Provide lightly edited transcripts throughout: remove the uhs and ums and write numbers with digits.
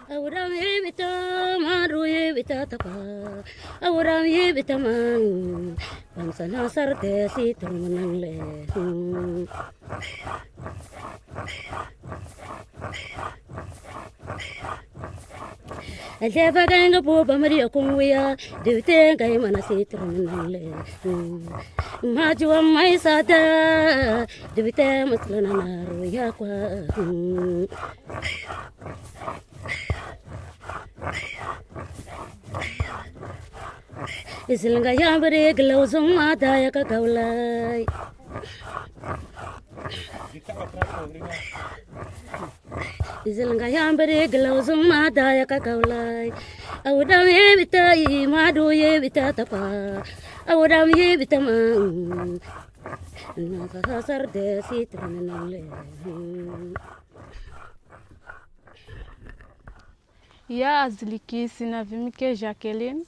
Awuram yibita maru yibita tapa. Awuram yibita man. Bamsana sarte si turmanangle. Aleva ganga boba maria kumwiya. Dute gai mana si turmanangle. Majuwa mai sada. Dute maslana naru ya kwa. Isilanga yambere glauzum adaya ka kaulai. Isilanga yambere glauzum adaya ka kaulai. Awudam yebita madu yebita tapa. Awudam yebita man. Naka sarde sitranale. Ya azliki sinavimike Jacqueline.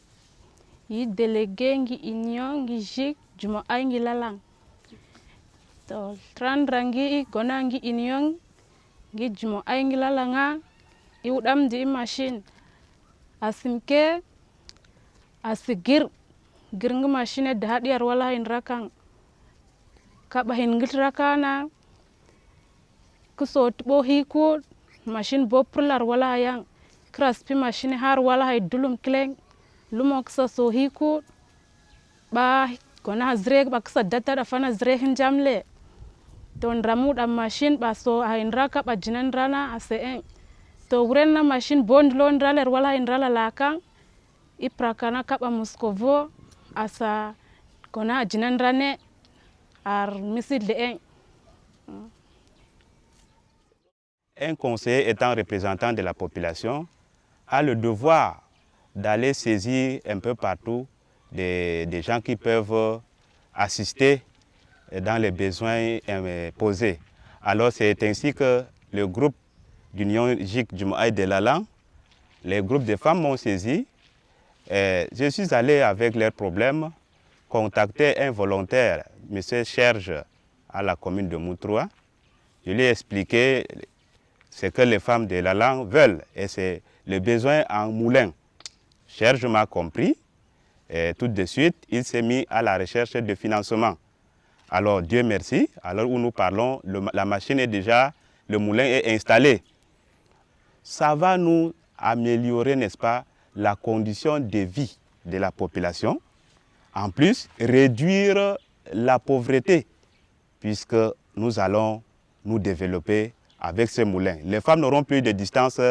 Yi délégué ngi union ngi jik juma ay ngi lalang to tranrangi gona ngi union ngi juma ay ngi lalanga i udam di machine asimke asigir ngi machine da hadiyar wala in rakang kaba hin ngit rakana kuso tbo hiku machine bo prular wala yang kraspi machine har wala hay dulum kleng lumok sa so hiku ba kona zreg ba ksa data da fana zreg jamle ton ramud am machine ba so hain raka ba jinan rana ase to wuren na machine bond lon raler wala in rala laka iprakana kaba muskovo asa kona jinan rane ar misid le Un conseiller étant représentant de la population a le devoir d'aller saisir un peu partout des gens qui peuvent assister dans les besoins posés. Alors c'est ainsi que le groupe d'Union JIC Djumaï de Lalang, les groupes de femmes m'ont saisi. Je suis allé avec leurs problèmes, contacter un volontaire, M. Serge, à la commune de Moutroua. Je lui ai expliqué ce que les femmes de Lalang veulent, et c'est le besoin en moulin. Serge m'a compris et tout de suite, il s'est mis à la recherche de financement. Alors Dieu merci, à l'heure où nous parlons, la machine est déjà, le moulin est installé. Ça va nous améliorer, n'est-ce pas, la condition de vie de la population. En plus, réduire la pauvreté, puisque nous allons nous développer avec ce moulin. Les femmes n'auront plus de distance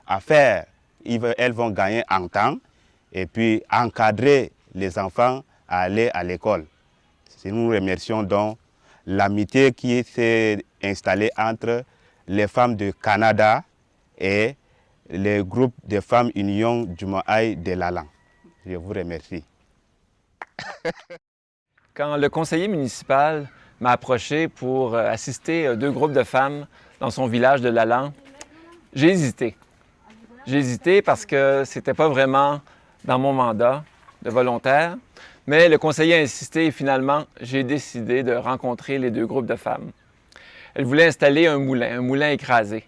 à faire. Elles vont gagner en temps et puis encadrer les enfants à aller à l'école. Nous remercions donc l'amitié qui s'est installée entre les femmes du Canada et le groupe de femmes Union Djumaï de Lalang. Je vous remercie. Quand le conseiller municipal m'a approché pour assister deux groupes de femmes dans son village de Lalang, j'ai hésité. J'ai hésité parce que ce n'était pas vraiment dans mon mandat de volontaire, mais le conseiller a insisté et finalement, j'ai décidé de rencontrer les deux groupes de femmes. Elles voulaient installer un moulin écrasé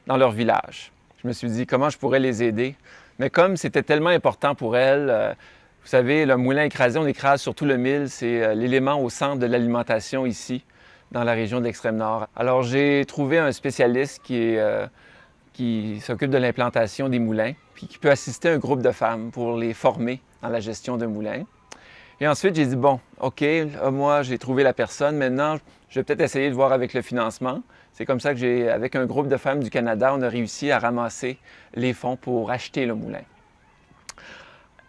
dans leur village. Je me suis dit comment je pourrais les aider, mais comme c'était tellement important pour elles, vous savez, le moulin écrasé, on écrase sur tout le mille, c'est l'élément au centre de l'alimentation ici, dans la région de l'Extrême-Nord. Alors j'ai trouvé un spécialiste qui s'occupe de l'implantation des moulins, puis qui peut assister un groupe de femmes pour les former dans la gestion d'un moulin. Et ensuite, j'ai dit, bon, OK, moi, j'ai trouvé la personne. Maintenant, je vais peut-être essayer de voir avec le financement. C'est comme ça que avec un groupe de femmes du Canada, on a réussi à ramasser les fonds pour acheter le moulin.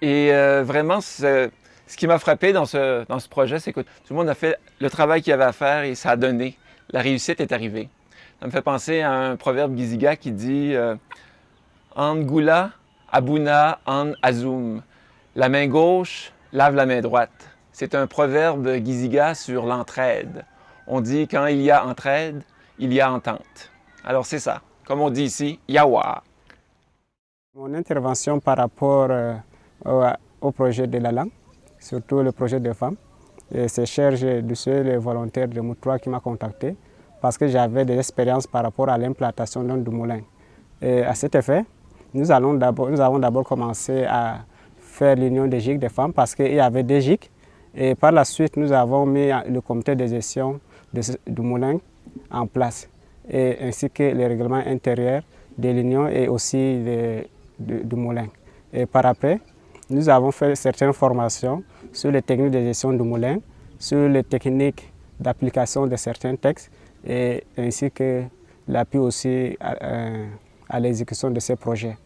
Et vraiment, ce qui m'a frappé dans ce projet, c'est que tout le monde a fait le travail qu'il y avait à faire et ça a donné. La réussite est arrivée. Ça me fait penser à un proverbe giziga qui dit « Angula, abuna, an azum ». La main gauche lave la main droite. C'est un proverbe giziga sur l'entraide. On dit quand il y a entraide, il y a entente. Alors c'est ça, comme on dit ici, yawa. Mon intervention par rapport au projet de Lalang, surtout le projet de femmes, c'est Serge Dussé, le volontaire de Moutroua, qui m'a contacté parce que j'avais des expériences par rapport à l'implantation du moulin. Et à cet effet, nous avons d'abord commencé à faire l'union des GIC des femmes parce qu'il y avait des GIC. Et par la suite, nous avons mis le comité de gestion du moulin en place, et ainsi que les règlements intérieurs de l'union et aussi du moulin. Et par après, nous avons fait certaines formations sur les techniques de gestion du moulin, sur les techniques d'application de certains textes, et ainsi que l'appui aussi à l'exécution de ces projets.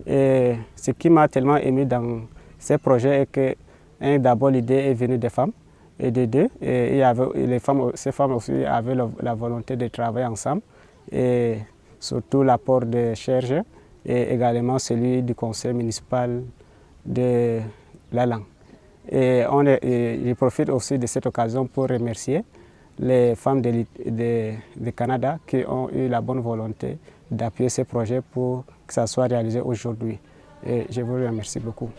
Et ce qui m'a tellement ému dans ces projets est que, d'abord, l'idée est venue des femmes, et de deux, et ces femmes aussi avaient la volonté de travailler ensemble, et surtout l'apport des chercheurs et également celui du conseil municipal de Lalang. Et je profite aussi de cette occasion pour remercier les femmes du Canada qui ont eu la bonne volonté d'appuyer ces projets pour que ça soit réalisé aujourd'hui. Et je vous remercie beaucoup.